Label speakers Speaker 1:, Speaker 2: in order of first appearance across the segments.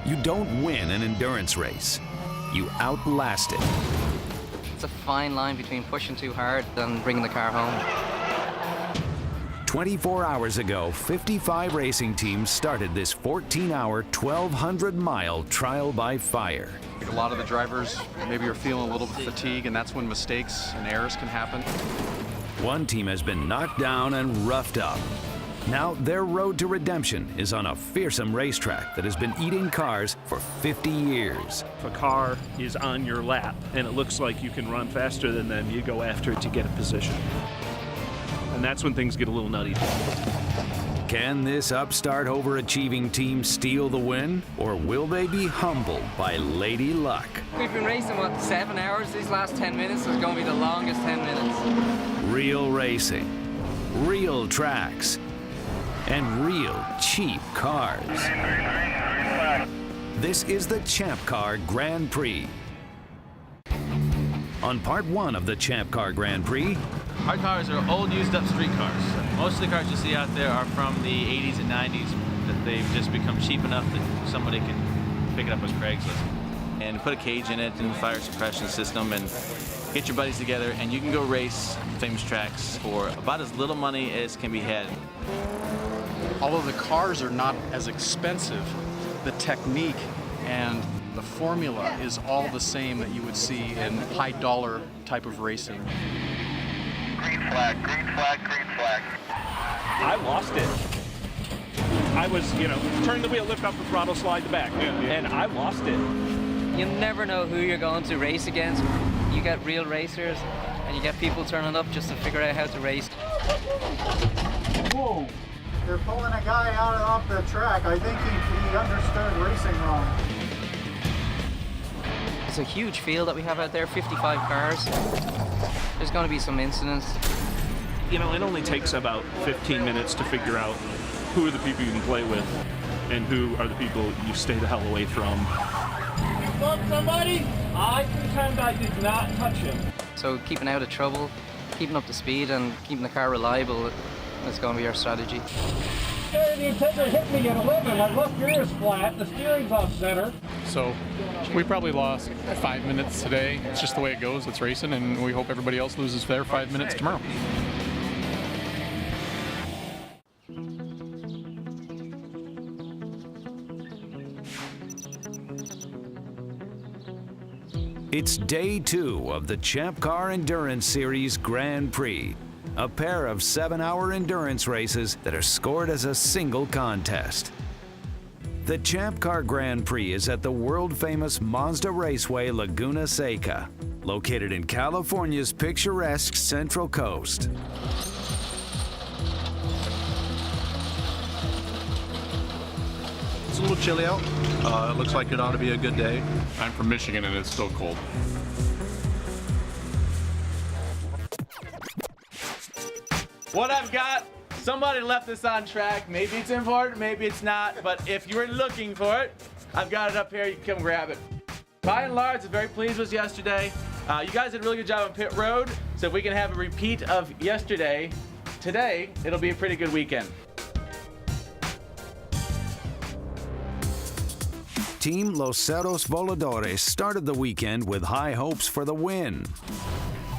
Speaker 1: You don't win an endurance race. You outlast it.
Speaker 2: It's a fine line between pushing too hard and bringing the car home.
Speaker 1: 24 hours ago, 55 racing teams started this 14-hour, 1,200-mile trial by fire.
Speaker 3: A lot of the drivers maybe are feeling a little bit fatigued, and that's when mistakes and errors can happen.
Speaker 1: One team has been knocked down and roughed up. Now their road to redemption is on a fearsome racetrack that has been eating cars for 50 years.
Speaker 4: If a car is on your lap and it looks like you can run faster than them, you go after it to get a position. And that's when things get a little nutty.
Speaker 1: Can this upstart overachieving team steal the win, or will they be humbled by Lady Luck?
Speaker 2: We've been racing, what, 7 hours? These last 10 minutes is going to be the longest 10 minutes.
Speaker 1: Real racing, real tracks, and real cheap cars. This is the Champcar Grand Prix. On part one of the Champcar Grand Prix,
Speaker 5: our cars are old, used-up street cars. Most of the cars you see out there are from the 80s and 90s, that they've just become cheap enough that somebody can pick it up as Craigslist. And put a cage in it and fire suppression system and get your buddies together, and you can go race famous tracks for about as little money as can be had.
Speaker 3: Although the cars are not as expensive, the technique and the formula is all the same that you would see in high-dollar type of racing.
Speaker 6: Green flag, green flag, green flag.
Speaker 4: I lost it. I was, turn the wheel, lift up the throttle, slide the back, and I lost it.
Speaker 2: You never know who you're going to race against. You get real racers, and you get people turning up just to figure out how to race.
Speaker 7: Whoa. They're pulling a guy out off the track. I think he understood racing wrong.
Speaker 2: It's a huge field that we have out there, 55 cars. There's going to be some incidents.
Speaker 4: It only takes about 15 minutes to figure out who are the people you can play with and who are the people you stay the hell away from.
Speaker 8: You bumped somebody? I pretend I did not touch him.
Speaker 2: So keeping out of trouble, keeping up the speed and keeping the car reliable is going to be our strategy.
Speaker 8: Hey, the intender hit me at 11. I left yours flat. The steering's off center.
Speaker 9: So we probably lost 5 minutes today. It's just the way it goes. It's racing, and we hope everybody else loses their 5 minutes tomorrow.
Speaker 1: it's day 2 of the Champcar Endurance Series Grand Prix, a pair of 7-hour endurance races that are scored as a single contest. The Champcar Grand Prix is at the world-famous Mazda Raceway Laguna Seca, located in California's picturesque Central Coast.
Speaker 10: It's a little chilly out. It looks like it ought to be a good day.
Speaker 9: I'm from Michigan, and it's still cold.
Speaker 5: What I've got, somebody left this on track. Maybe it's important, maybe it's not, but if you're looking for it, I've got it up here. You can come grab it. By and large, I'm very pleased with yesterday. You guys did a really good job on pit road, so if we can have a repeat of yesterday, today, it'll be a pretty good weekend.
Speaker 1: Team Los Cerros Voladores started the weekend with high hopes for the win.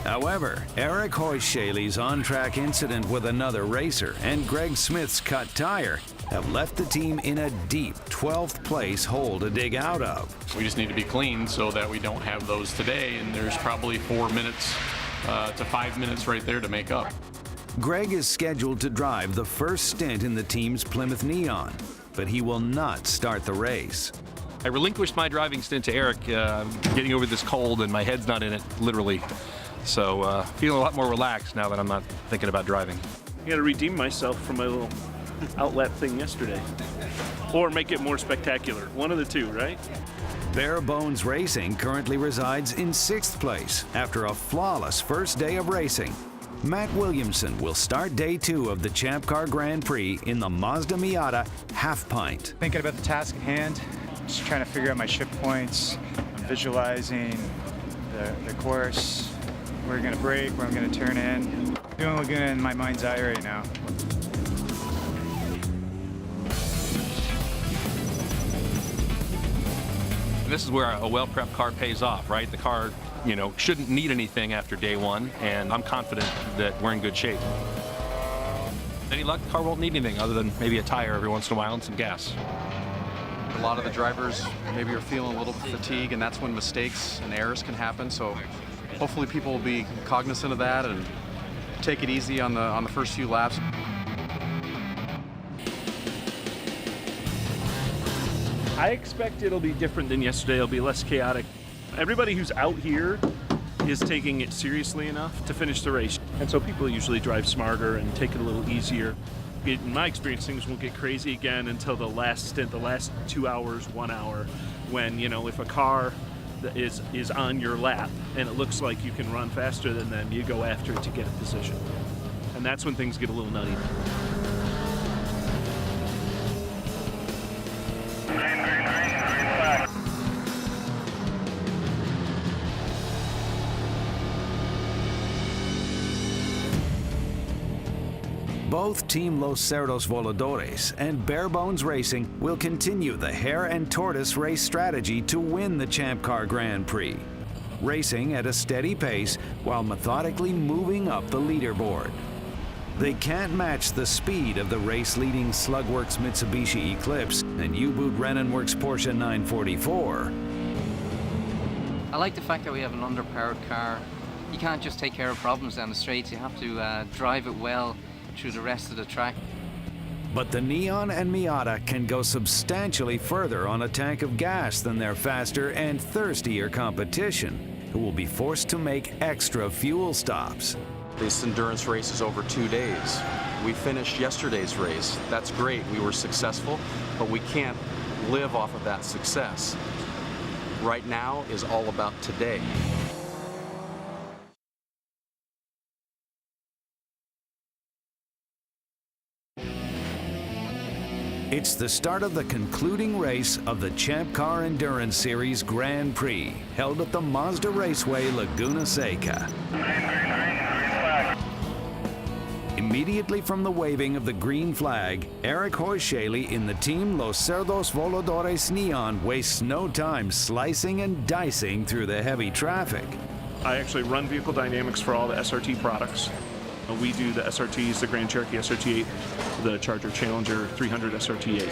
Speaker 1: However, Eric Hoyshayle's on-track incident with another racer and Greg Smith's cut tire have left the team in a deep 12th place hole to dig out of.
Speaker 9: We just need to be clean so that we don't have those today, and there's probably 4 minutes to 5 minutes right there to make up.
Speaker 1: Greg is scheduled to drive the first stint in the team's Plymouth Neon, but he will not start the race.
Speaker 11: I relinquished my driving stint to Eric, getting over this cold, and my head's not in it, literally. So feeling a lot more relaxed now that I'm not thinking about driving.
Speaker 4: I got to redeem myself from my little outlet thing yesterday. Or make it more spectacular. One of the two, right?
Speaker 1: Bare Bones Racing currently resides in 6th place after a flawless first day of racing. Matt Williamson will start day 2 of the Champcar Grand Prix in the Mazda Miata Half Pint.
Speaker 12: Thinking about the task at hand, just trying to figure out my shift points. I'm visualizing the course, where I'm going to brake, where I'm going to turn in. Doing Laguna in my mind's eye right now.
Speaker 11: And this is where a well-prepped car pays off, right? The car, you know, shouldn't need anything after day one, and I'm confident that we're in good shape. Any luck, the car won't need anything other than maybe a tire every once in a while and some gas.
Speaker 3: A lot of the drivers maybe are feeling a little fatigue, and that's when mistakes and errors can happen. So hopefully people will be cognizant of that and take it easy on the first few laps.
Speaker 4: I expect it'll be different than yesterday. It'll be less chaotic. Everybody who's out here is taking it seriously enough to finish the race. And so people usually drive smarter and take it a little easier. In my experience, things won't get crazy again until the last stint, the last 2 hours, 1 hour, when, you know, if a car is on your lap and it looks like you can run faster than them, you go after it to get a position. And that's when things get a little nutty.
Speaker 1: Both Team Los Cerdos Voladores and Barebones Racing will continue the hare and tortoise race strategy to win the Champcar Grand Prix, racing at a steady pace while methodically moving up the leaderboard. They can't match the speed of the race-leading Slugworks Mitsubishi Eclipse and U-Boot Rennenworks Porsche 944.
Speaker 2: I like the fact that we have an underpowered car. You can't just take care of problems down the straights. You have to drive it well through the rest of the track.
Speaker 1: But the Neon and Miata can go substantially further on a tank of gas than their faster and thirstier competition, who will be forced to make extra fuel stops.
Speaker 3: This endurance race is over 2 days. We finished yesterday's race. That's great, we were successful, but we can't live off of that success. Right now is all about today.
Speaker 1: It's the start of the concluding race of the Champcar Endurance Series Grand Prix, held at the Mazda Raceway, Laguna Seca. Immediately from the waving of the green flag, Eric Hoyshale in the Team Los Cerdos Voladores Neon wastes no time slicing and dicing through the heavy traffic.
Speaker 4: I actually run vehicle dynamics for all the SRT products. We do the SRTs, the Grand Cherokee SRT8, the Charger Challenger 300 SRT8.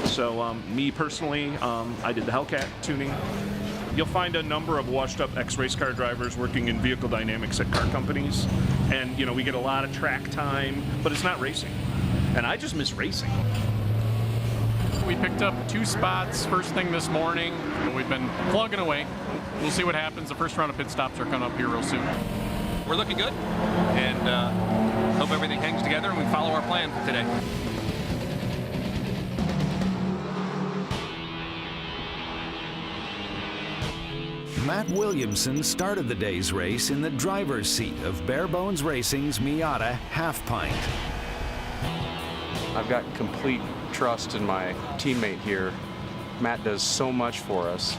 Speaker 4: So me personally, I did the Hellcat tuning. You'll find a number of washed up ex-race car drivers working in vehicle dynamics at car companies. And you know, we get a lot of track time, but it's not racing. And I just miss racing.
Speaker 9: We picked up 2 spots first thing this morning. We've been plugging away. We'll see what happens. The first round of pit stops are coming up here real soon.
Speaker 11: We're looking good, and hope everything hangs together and we follow our plan for today.
Speaker 1: Matt Williamson started the day's race in the driver's seat of Barebones Racing's Miata Half Pint.
Speaker 3: I've got complete trust in my teammate here. Matt does so much for us.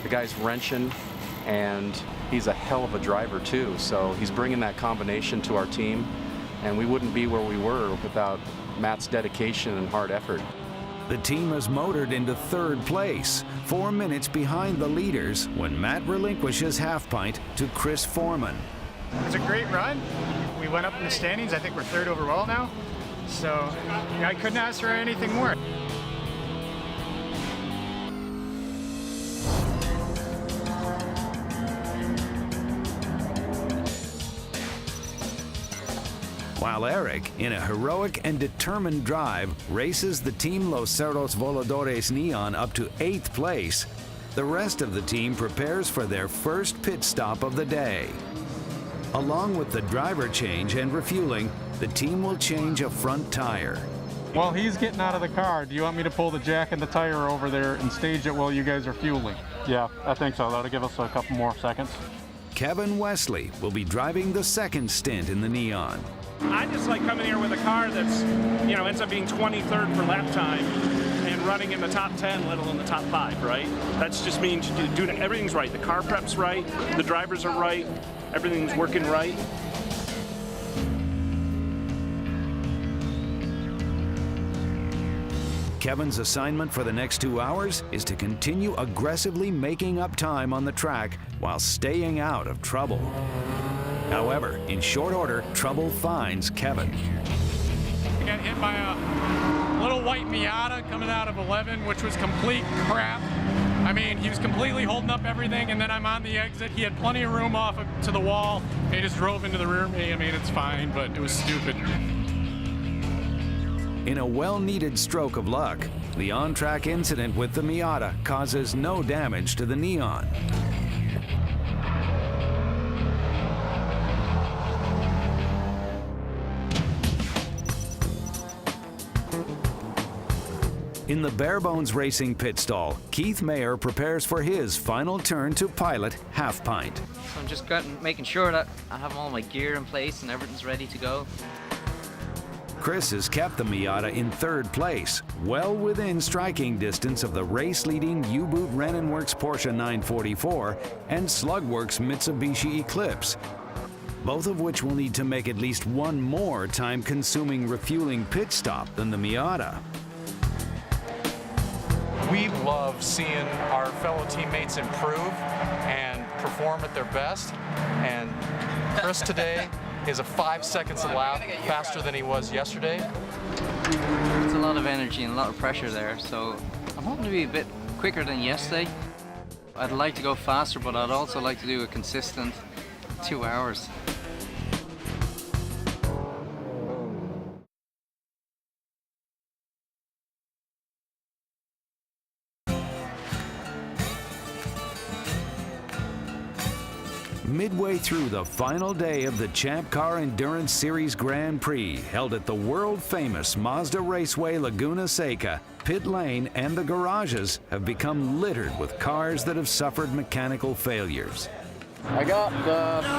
Speaker 3: The guy's wrenching, and he's a hell of a driver too, so he's bringing that combination to our team, and we wouldn't be where we were without Matt's dedication and hard effort.
Speaker 1: The team has motored into 3rd place, 4 minutes behind the leaders when Matt relinquishes Half Pint to Chris Foreman.
Speaker 12: It's a great run. We went up in the standings. I think we're 3rd overall now, so I couldn't ask for anything more.
Speaker 1: While Eric, in a heroic and determined drive, races the Team Los Cerdos Voladores Neon up to 8th place, the rest of the team prepares for their first pit stop of the day. Along with the driver change and refueling, the team will change a front tire.
Speaker 9: While he's getting out of the car, do you want me to pull the jack and the tire over there and stage it while you guys are fueling? Yeah, I think so. That'll give us a couple more seconds.
Speaker 1: Kevin Wesley will be driving the 2nd stint in the Neon.
Speaker 4: I just like coming here with a car that's, you know, ends up being 23rd for lap time and running in the top 10, let alone the top 5, right? That's just means doing everything's right. The car prep's right, the drivers are right, everything's working right.
Speaker 1: Kevin's assignment for the next 2 hours is to continue aggressively making up time on the track while staying out of trouble. However, in short order, trouble finds Kevin.
Speaker 9: I got hit by a little white Miata coming out of 11, which was complete crap. I mean, he was completely holding up everything, and then I'm on the exit. He had plenty of room off to the wall. He just drove into the rear of me. I mean, it's fine, but it was stupid.
Speaker 1: In a well-needed stroke of luck, the on-track incident with the Miata causes no damage to the Neon. In the Barebones Racing pit stall, Keith Mayer prepares for his final turn to pilot Half Pint.
Speaker 2: So I'm just making sure that I have all my gear in place and everything's ready to go.
Speaker 1: Chris has kept the Miata in 3rd place, well within striking distance of the race-leading U-Boot Rennen Works Porsche 944 and Slugworks Mitsubishi Eclipse, both of which will need to make at least one more time-consuming refueling pit stop than the Miata.
Speaker 3: We love seeing our fellow teammates improve and perform at their best. And Chris today is a 5 seconds a lap faster than he was yesterday.
Speaker 2: It's a lot of energy and a lot of pressure there, so I'm hoping to be a bit quicker than yesterday. I'd like to go faster, but I'd also like to do a consistent 2 hours.
Speaker 1: Midway through the final day of the Champcar Endurance Series Grand Prix, held at the world-famous Mazda Raceway Laguna Seca, pit lane and the garages have become littered with cars that have suffered mechanical failures.
Speaker 7: I got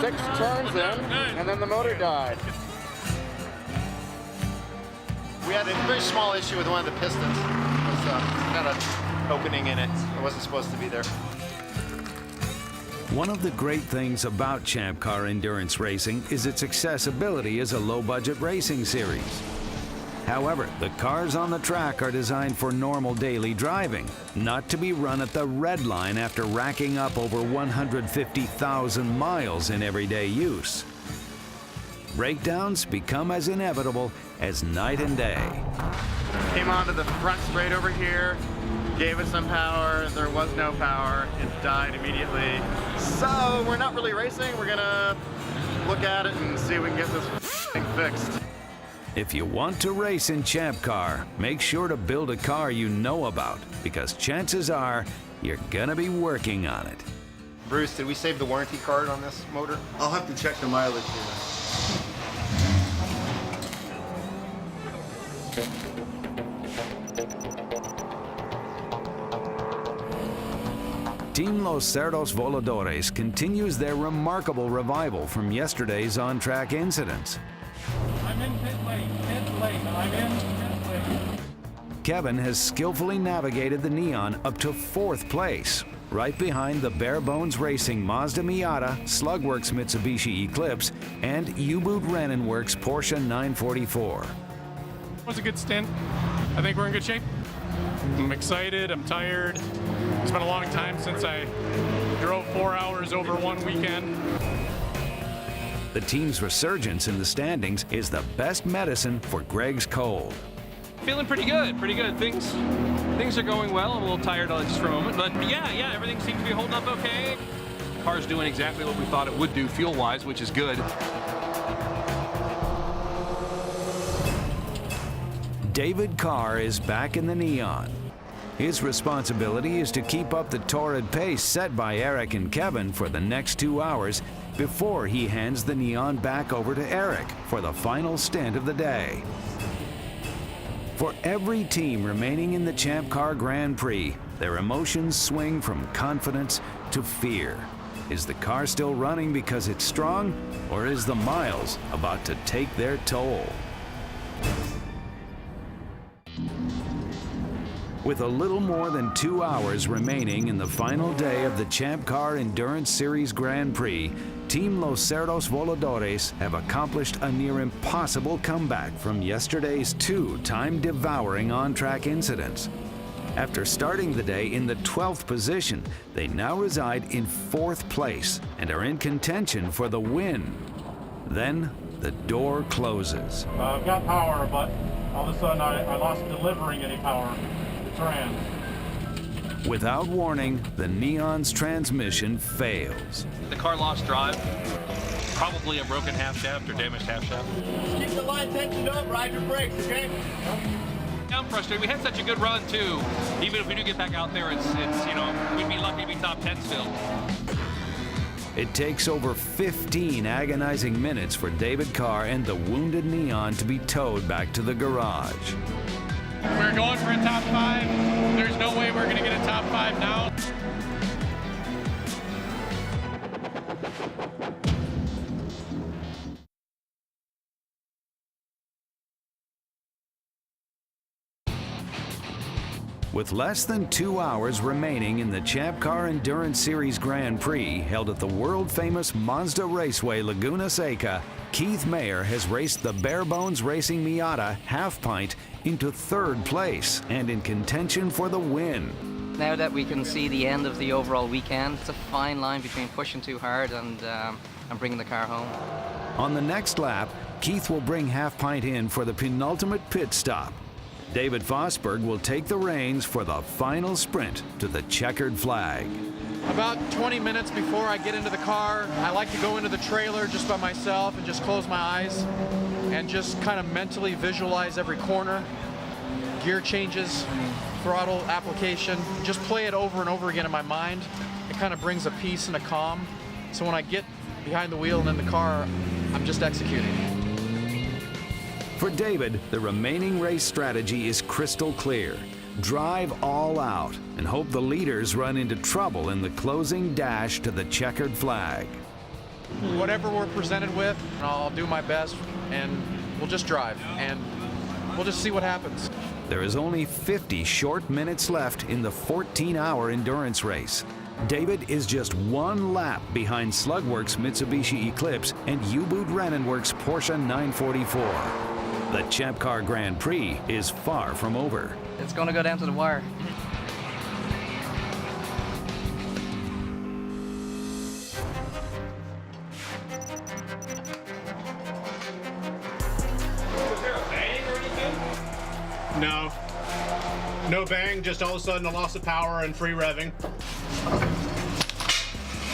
Speaker 7: 6 turns in, and then the motor died.
Speaker 13: We had a very small issue with one of the pistons. It was got an opening in it. It wasn't supposed to be there.
Speaker 1: One of the great things about Champcar Endurance Racing is its accessibility as a low-budget racing series. However, the cars on the track are designed for normal daily driving, not to be run at the red line after racking up over 150,000 miles in everyday use. Breakdowns become as inevitable as night and day.
Speaker 13: Came onto the front straight over here, gave it some power, there was no power, it died immediately. So we're not really racing, we're gonna look at it and see if we can get this thing fixed.
Speaker 1: If you want to race in Champcar, make sure to build a car you know about, because chances are you're gonna be working on it.
Speaker 13: Bruce, did we save the warranty card on this motor?
Speaker 14: I'll have to check the mileage here.
Speaker 1: Team Los Cerdos Voladores continues their remarkable revival from yesterday's on-track incidents.
Speaker 8: I'm in pit lane, I'm in pit lane.
Speaker 1: Kevin has skillfully navigated the Neon up to 4th place, right behind the Barebones Racing Mazda Miata, Slugworks Mitsubishi Eclipse, and U-Boot Rennen Works Porsche 944.
Speaker 9: It was a good stint. I think we're in good shape. I'm excited, I'm tired. It's been a long time since I drove 4 hours over one weekend.
Speaker 1: The team's resurgence in the standings is the best medicine for Greg's cold.
Speaker 11: Feeling pretty good, Things are going well. I'm a little tired just for a moment, but yeah, everything seems to be holding up okay. The car's doing exactly what we thought it would do fuel-wise, which is good.
Speaker 1: David Carr is back in the Neon. His responsibility is to keep up the torrid pace set by Eric and Kevin for the next 2 hours before he hands the Neon back over to Eric for the final stint of the day. For every team remaining in the Champcar Grand Prix, their emotions swing from confidence to fear. Is the car still running because it's strong, or is the miles about to take their toll? With a little more than 2 hours remaining in the final day of the Champcar Endurance Series Grand Prix, Team Los Cerdos Voladores have accomplished a near impossible comeback from yesterday's two time-devouring on-track incidents. After starting the day in the 12th position, they now reside in 4th place and are in contention for the win. Then the door closes.
Speaker 8: I've got power, but all of a sudden I lost delivering any power. It's ran.
Speaker 1: Without warning, the Neon's transmission fails.
Speaker 11: The car lost drive. Probably a broken half shaft or damaged half shaft.
Speaker 8: Just keep the line tensioned up, ride your brakes, okay?
Speaker 11: I'm frustrated. We had such a good run too. Even if we do get back out there, it's you know, we'd be lucky to be top 10 still.
Speaker 1: It takes over 15 agonizing minutes for David Carr and the wounded Neon to be towed back to the garage.
Speaker 9: We're going for a top 5. There's no way we're going to get a top 5 now.
Speaker 1: With less than 2 hours remaining in the Champcar Endurance Series Grand Prix held at the world-famous Mazda Raceway Laguna Seca, Keith Mayer has raced the bare-bones racing Miata half-pint into 3rd place and in contention for the win.
Speaker 2: Now that we can see the end of the overall weekend, it's a fine line between pushing too hard and bringing the car home.
Speaker 1: On the next lap, Keith will bring half-pint in for the penultimate pit stop. David Fosberg will take the reins for the final sprint to the checkered flag.
Speaker 5: About 20 minutes before I get into the car, I like to go into the trailer just by myself and just close my eyes and just kind of mentally visualize every corner, gear changes, throttle application, just play it over and over again in my mind. It kind of brings a peace and a calm. So when I get behind the wheel and in the car, I'm just executing.
Speaker 1: For David, the remaining race strategy is crystal clear. Drive all out and hope the leaders run into trouble in the closing dash to the checkered flag.
Speaker 5: Whatever we're presented with, I'll do my best and we'll just drive and we'll just see what happens.
Speaker 1: There is only 50 short minutes left in the 14-hour endurance race. David is just 1 lap behind Slugworks Mitsubishi Eclipse and U-Boot Rennenwerk's Porsche 944. The Champcar Grand Prix is far from over.
Speaker 2: It's going to go down to the wire.
Speaker 9: Was there a bang or anything?
Speaker 10: No. No bang, just all of a sudden a loss of power and free revving.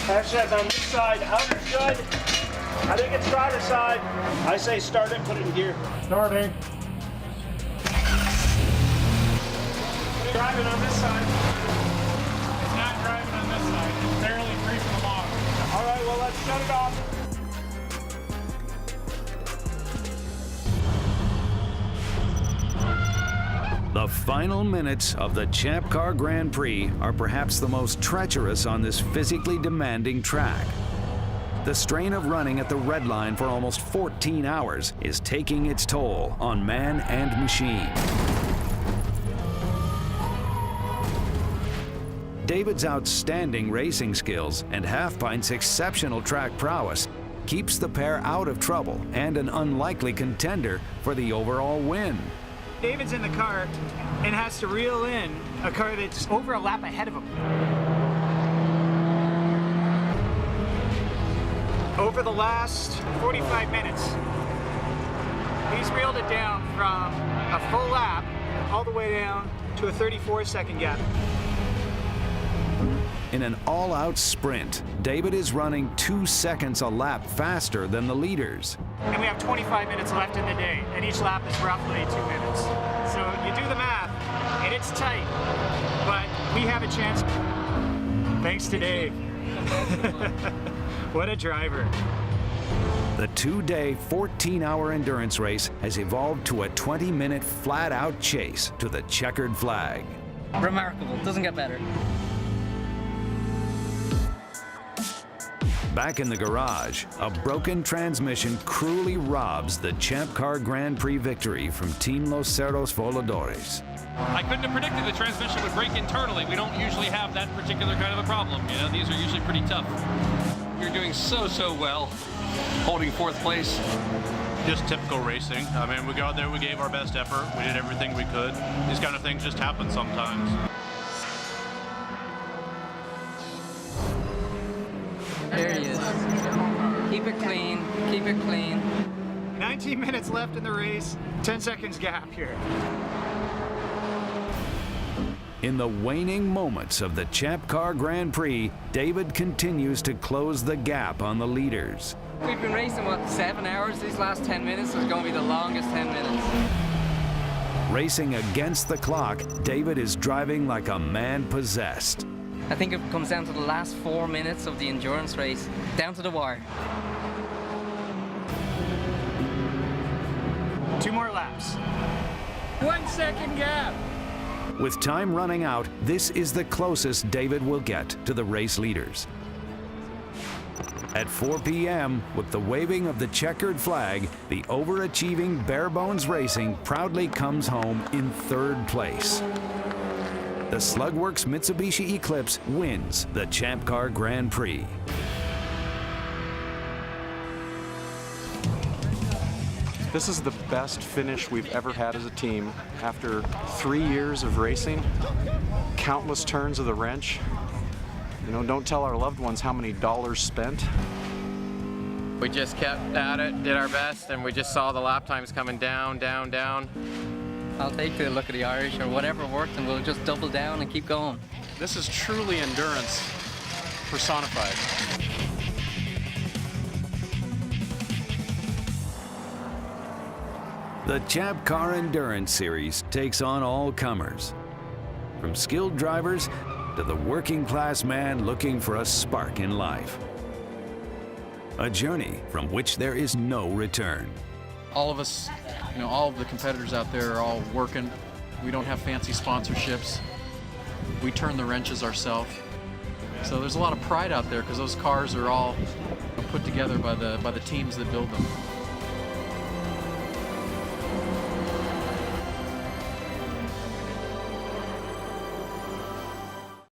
Speaker 8: Hashtag on this side, outer good. I think it's driver's side. I say start it, put it in gear. Starting. Driving on this side.
Speaker 9: It's not driving on this side. It's barely free from the log.
Speaker 8: All right, well, let's shut it off.
Speaker 1: The final minutes of the Champcar Grand Prix are perhaps the most treacherous on this physically demanding track. The strain of running at the red line for almost 14 hours is taking its toll on man and machine. David's outstanding racing skills and Half-Pint's exceptional track prowess keeps the pair out of trouble and an unlikely contender for the overall win.
Speaker 12: David's in the car and has to reel in a car that's over a lap ahead of him. Over the last 45 minutes, he's reeled it down from a full lap all the way down to a 34-second gap.
Speaker 1: In an all-out sprint, David is running 2 seconds a lap faster than the leaders.
Speaker 12: And we have 25 minutes left in the day, and each lap is roughly 2 minutes. So you do the math, and it's tight, but we have a chance. Thanks to Dave. What a driver.
Speaker 1: The 2-day, 14-hour endurance race has evolved to a 20-minute flat-out chase to the checkered flag.
Speaker 2: Remarkable. Doesn't get better.
Speaker 1: Back in the garage, a broken transmission cruelly robs the Champcar Grand Prix victory from Team Los Cerdos Voladores.
Speaker 11: I couldn't have predicted the transmission would break internally. We don't usually have that particular kind of a problem. You know, these are usually pretty tough. You're doing so well, holding 4th place.
Speaker 10: Just typical racing. I mean, we got there, we gave our best effort, we did everything we could. These kind of things just happen sometimes.
Speaker 2: There he is. Keep it clean, keep it clean.
Speaker 12: 19 minutes left in the race, 10 seconds gap here.
Speaker 1: In the waning moments of the Champcar Grand Prix, David continues to close the gap on the leaders.
Speaker 2: We've been racing, what, 7 hours? These last 10 minutes is going to be the longest 10 minutes.
Speaker 1: Racing against the clock, David is driving like a man possessed.
Speaker 2: I think it comes down to the last 4 minutes of the endurance race, down to the wire.
Speaker 12: 2 more laps.
Speaker 2: 1 second gap.
Speaker 1: With time running out, this is the closest David will get to the race leaders. At 4 p.m., with the waving of the checkered flag, the overachieving Barebones Racing proudly comes home in 3rd place. The Slugworks Mitsubishi Eclipse wins the Champcar Grand Prix.
Speaker 3: This is the best finish we've ever had as a team. After 3 years of racing, countless turns of the wrench. You know, don't tell our loved ones how many dollars spent.
Speaker 13: We just kept at it, did our best, and we just saw the lap times coming down, down, down.
Speaker 2: I'll take a look at the Irish or whatever worked, and we'll just double down and keep going.
Speaker 3: This is truly endurance personified.
Speaker 1: The Champcar Endurance Series takes on all comers, from skilled drivers to the working class man looking for a spark in life. A journey from which there is no return.
Speaker 15: All of us, you know, all of the competitors out there are all working. We don't have fancy sponsorships. We turn the wrenches ourselves. So there's a lot of pride out there because those cars are all put together by the teams that build them.